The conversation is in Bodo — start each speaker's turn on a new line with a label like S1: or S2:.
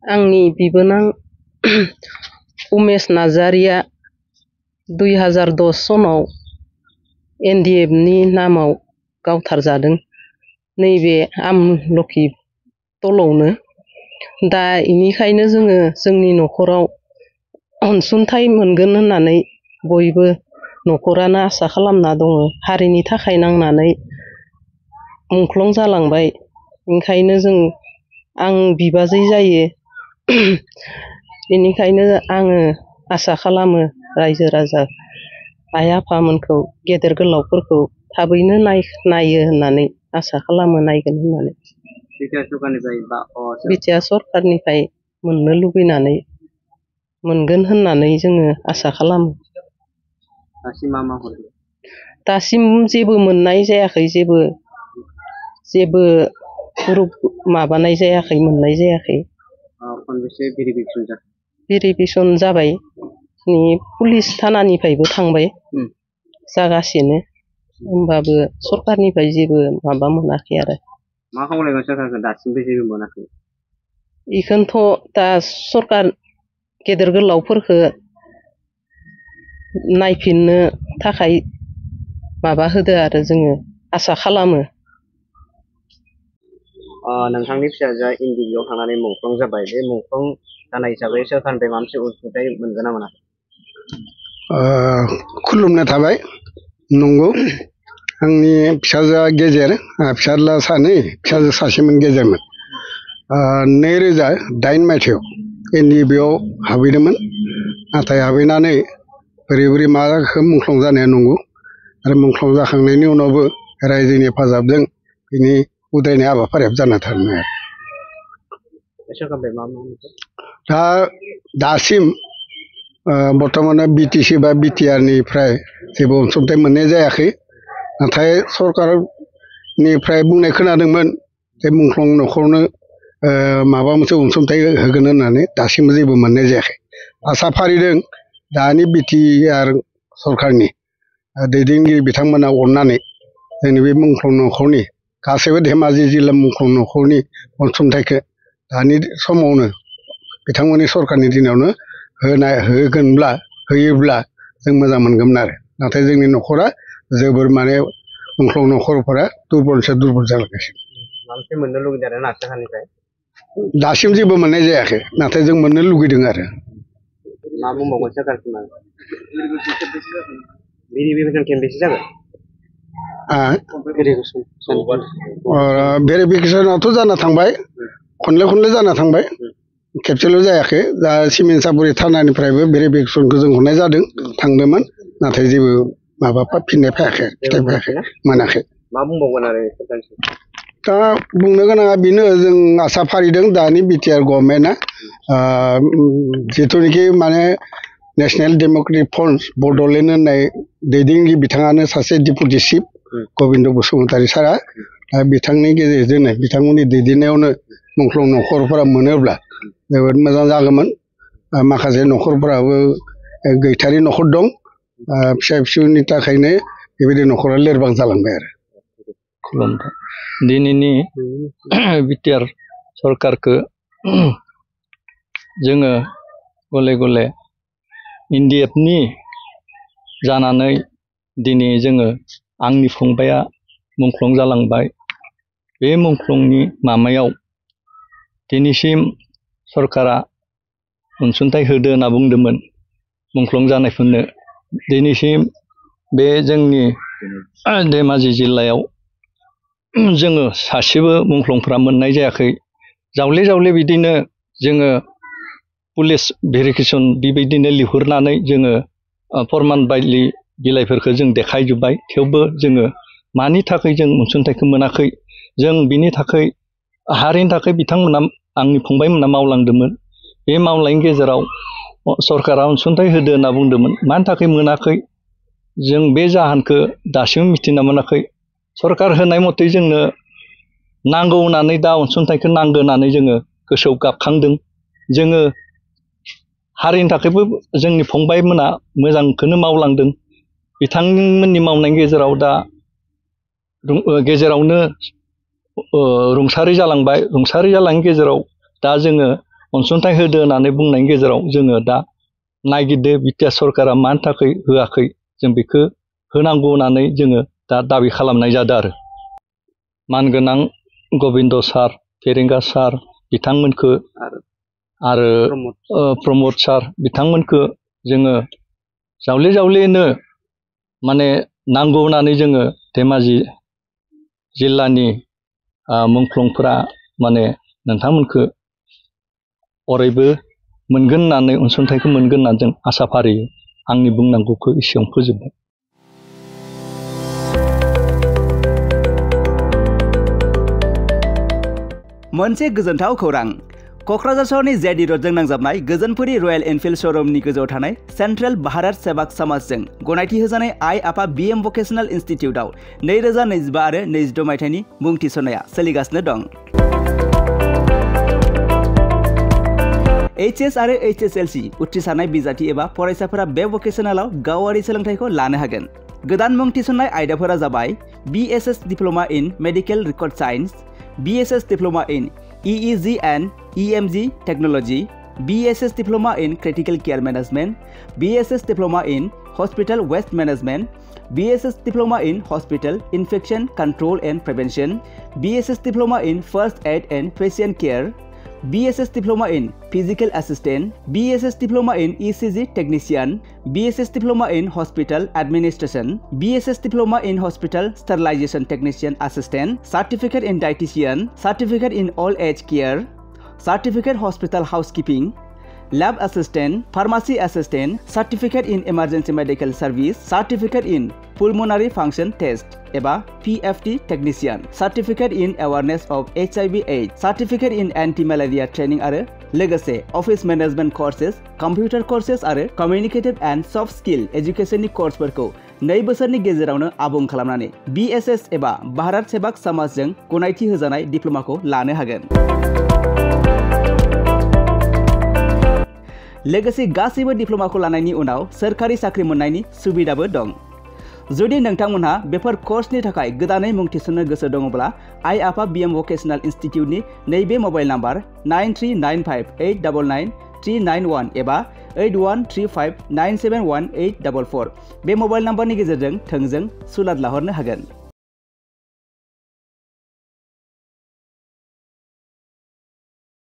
S1: आंनि बिबोनां उमेश नार्जारिया 2010 सनाव NDF-नि नामाव गावथारजादों नैबे आमलखि तलावनो। दा इनिखायनो जोङो जोंनि न'खराव अनसुंथाइ मोनगोन होननानै बयबो न'खरानो आसा खालामना दङ। हारिनि थाखाय नांनानै मुंख्लं जालांबाय, ओंखायनो आं बिबाजै जायो। बेनिखायनो आङो आसा खालामो रायजो राजा आइ आफामोनखौ, गेदेर गोलावफोरखौ थाबैनो नायो होननानै आसा खालामो, नायगोन होननानै। बिटिआर सरखारनिफ्राय मोननो लुबैनानै मोनगोन होननानै जोङो आसा खालामो। दासिम जेबो मोननाय जायाखै, जेबो माबानाय जायाखै, मोननाय जायाखै। भेरिफिकेसन जाबाय, पुलिस थानानिफ्रायबो थांबाय, जागासिनो, होमबाबो सरखारनिफ्राय जेबो माबा मोनाखै आरो।
S2: मा खावलायगोन सरखारखौ दासिमबो जेबो मोनाखै?
S1: बेखौनोथ' दा सरखार गेदेर गोलावफोरखौ नायफिननो थाखाय माबा होदो आरो जोङो आसा खालामो।
S2: नोंथांनि फिसाजोआ NDF-आव थांनानै मुंख्लं जाबाय, बे मुंख्लं जानाय हिसाबै सोरखारनिफ्राय माबा मोनसे अनसुंथाइ मोनगोन ना मोनाखै?
S3: खुलुमनाय थाबाय। नंगौ, आंनि फिसाजोआ गेजेर, फिसाज्ला सानै, फिसाजो सासेमोन गेजेरमोन। 2008 मायथाइयाव NDF-आव हाबहैदोंमोन, नाथाय हाबहैनानै बोरै मा जाखो मुंख्लं जानाया नंगौ, आरो मुंख्लं जाखांनायनि उनावबो रायजोनि हेफाजाबजों बिनि उद्रायनाय हाबाफारिया जाना थाङो। दासिम बर्थमानाव BTC बा BTR-निफ्राय जेबो अनसुंथाइ मोननाय जायाखै, नाथाय सरकारनिफ्राय बुंनाय खोनादोंमोन जे मुंख्लं न'खरनो माबा मोनसे अनसुंथाइ होगोन होननानै, दासिमबो जेबो मोननाय जायाखै। आसा फारिदों दानि BTR सरकारनि दैदेनगिरि बिथांमोना अननानै जोंनि बे मुंख्लं न'खरनि, गासैबो धेमाजि जिल्ला मुंख्लं न'खरनि अनसुंथाइखौ दानि समावनो बिथांमोननि सरकारनि दिनावनो होयोब्ला जों मोजां मोनगौमोन आरो। नाथाय जोंनि न'खरा जोबोर मुंख्लं न'खरफोरा दुरबलनिफ्राय दुरबल जालांगासिनो।
S2: मोननो लुगैदों आरो ना सरखारनिफ्राय?
S3: दासिम जेबो मोननाय जायाखै, नाथाय जों मोननो लुगैदों आरो।
S2: मा बुंबावगोन सरकारसिम? भेरिफिकेसन खेबबेसे जागोन?
S3: भेरिफिकेसनाथ' जाना थांबाय, खनले जाना थांबाय, खेबसेल' जायाखै। दा सिमेन्ट सापरि थानानिफ्रायबो भेरिफिकेसनखौ जों हरनाय जादों, थांदोंमोन, नाथाय जेबो फिननाय फैयाखै, फिथाइ फैयाखै, मोनाखै।
S2: मा बुंबावगोन आरो सरकारसिम?
S3: दा बुंनो गोनाङा बेनो, जों आसा फारिदों दानि BTR गभर्नमेन्टआ जिथुनिखि नेसनेल डेम'क्रेटिक फ्रन्ट बड'लेण्ड होननाय दैदेनगिरि बिथाङानो सासे डेपुटि चिफ गबिन्द बसुमतारी सारआ, बिथांनि गेजेरजोंनो, बिथांमोननि दैदेननायावनो मुंख्लं न'खरफोरा मोनोब्ला जोबोद मोजां जागौमोन। माखासे न'खरफोराबो गैथारि न'खर दं, फिसा फिसौनि थाखायनो बेबायदि न'खरा लोरबां जालांबाय आरो।
S4: खुलुमबाय। दिनैनि BTR सरकारखौ जोङो गले गले NDF-नि जानानै दिनै जोङो, आंनि फंबाया मुंख्लं जालांबाय, बे मुंख्लंनि माबायाव दिनैसिम सरकारा अनसुंथाइ होदो होनना बुंदोंमोन मुंख्लं जानायफोरनो। दिनैसिम बे जोंनि धेमाजि जिल्लायाव जोङो सासेबो मुंख्लंफ्रा मोननाय जायाखै। जावले बिदिनो जोङो पुलिस भेरिफिकेसन बेबायदिनो लिंहरनानै जोङो फरमान बिलाइफोरखौ जों देखायजोब्बाय, थेवबो जोङो मानि थाखाय जों अनसुंथाइखौ मोनाखै, जों बिनि थाखाय हारिनि थाखाय बिथांमोना, आंनि फंबायमोना मावलांदोंमोन। बे मावलांनायनि गेजेराव सरकारा अनसुंथाइ होदो होनना बुंदोंमोन, मानि थाखाय मोनाखै जों बे जाहोनखौ दासिमबो मिथिना मोनाखै। सरकार होनाय मथे जोंनो नांगौ होननानै, दा अनसुंथाइखौ नांगौ होननानै जोङो गोसोआव गाबखांदों। जोङो हारिनि थाखायबो जोंनि फंबायमोना मोजांखौनो मावलांदों। बिथांमोननि मावनायनि गेजेराव दा गेजेरावनो रुंसारि जालांबाय। रुंसारि जालांनायनि गेजेराव दा जोङो अनसुंथाइ होदो होननानै बुंनायनि गेजेराव जोङो दा नायगिरदो बिटिआर सरकारा मानि थाखाय होआखै जों बेखौ होनांगौ होननानै जोङो दा दाबि खालामनाय जादों आरो मानगोनां गबिन्द सार फेरेंगा सार बिथांमोनखौ आरो प्रमद सार बिथांमोनखौ जोङो जावले जावलेनो माने नांगौ होननानै जोङो धेमाजि जिल्लानि मुंख्लंफोरा माने नोंथांमोनखौ अरायबो मोनगोन होननानै अनसुंथाइखौ मोनगोन होननानै जों आसा फारियो आंनि बुंनांगौखौ एसेयावनो फोजोबबाय।
S5: मोनसे गोजोनथाव खौरां क'क्राझार सहरनि जेडि रडजों नांजाबनाय गोजोनपुरी रयेल एनफिल्ड श'रुमनि गोजौआव थानाय सेन्ट्रेल भारत सेवाक समाजजों गनायथि होजानाय आइ आफा BM भकेशनेल इनस्टिट्यूटआव 2025 आरो 26 मायथाइनि मुं थिसननाया सोलिगासिनो दं। HS आरो HSLC उथ्रिसारनाय बिजाथि एबा फरायसाफोरा बे भकेशनेलाव गावारि सोलोंथाइखौ लानो हागोन। गोदान मुं थिसननाय आयदाफोरा जाबाय BSS diploma in medical record science, BSS diploma in EEG and EMG Technology, BSS Diploma in Critical Care Management, BSS Diploma in Hospital Waste Management, BSS Diploma in Hospital Infection Control and Prevention, BSS Diploma in First Aid and Patient Care, BSS Diploma in Physical Assistant, BSS Diploma in ECG Technician, BSS Diploma in Hospital Administration, BSS Diploma in Hospital Sterilization Technician Assistant, Certificate in Dietitian, Certificate in Old Age Care, Certificate Hospital Housekeeping, Lab Assistant, Pharmacy Assistant, Certificate in Emergency Medical Service, Certificate in Pulmonary Function Test एबा PFT Technician, Certificate in Awareness of HIV/AIDS, Certificate in Anti-Malaria Training आरो लोगोसे Office Management Courses, Computer Courses आरो Communicative and Soft Skill Educationनि कर्सफोरखौ 2 बोसोरनि गेजेरावनो आबुं खालामनानै BSS एबा भारत सेवाक समाजजों गनायथि होजानाय डिप्ल'माखौ लानो हागोन। लोगोसे गासैबो डिप्ल'माखौ लानायनि उनाव सोरखारि साख्रि मोननायनि सुबिदाबो दं। जुदि नोंथांमोनहा बेफोर कर्सनि थाखाय गोदानै मुं थिसननो गोसो दङब्ला आइ आफा BM भकेशनेल इनस्टिट्यूटनि नैबे मबाइल नाम्बार 9395899391 एबा 8135971844 बे मबाइल नाम्बारनि गेजेरजों थोंजों सुलाद लाहरनो हागोन।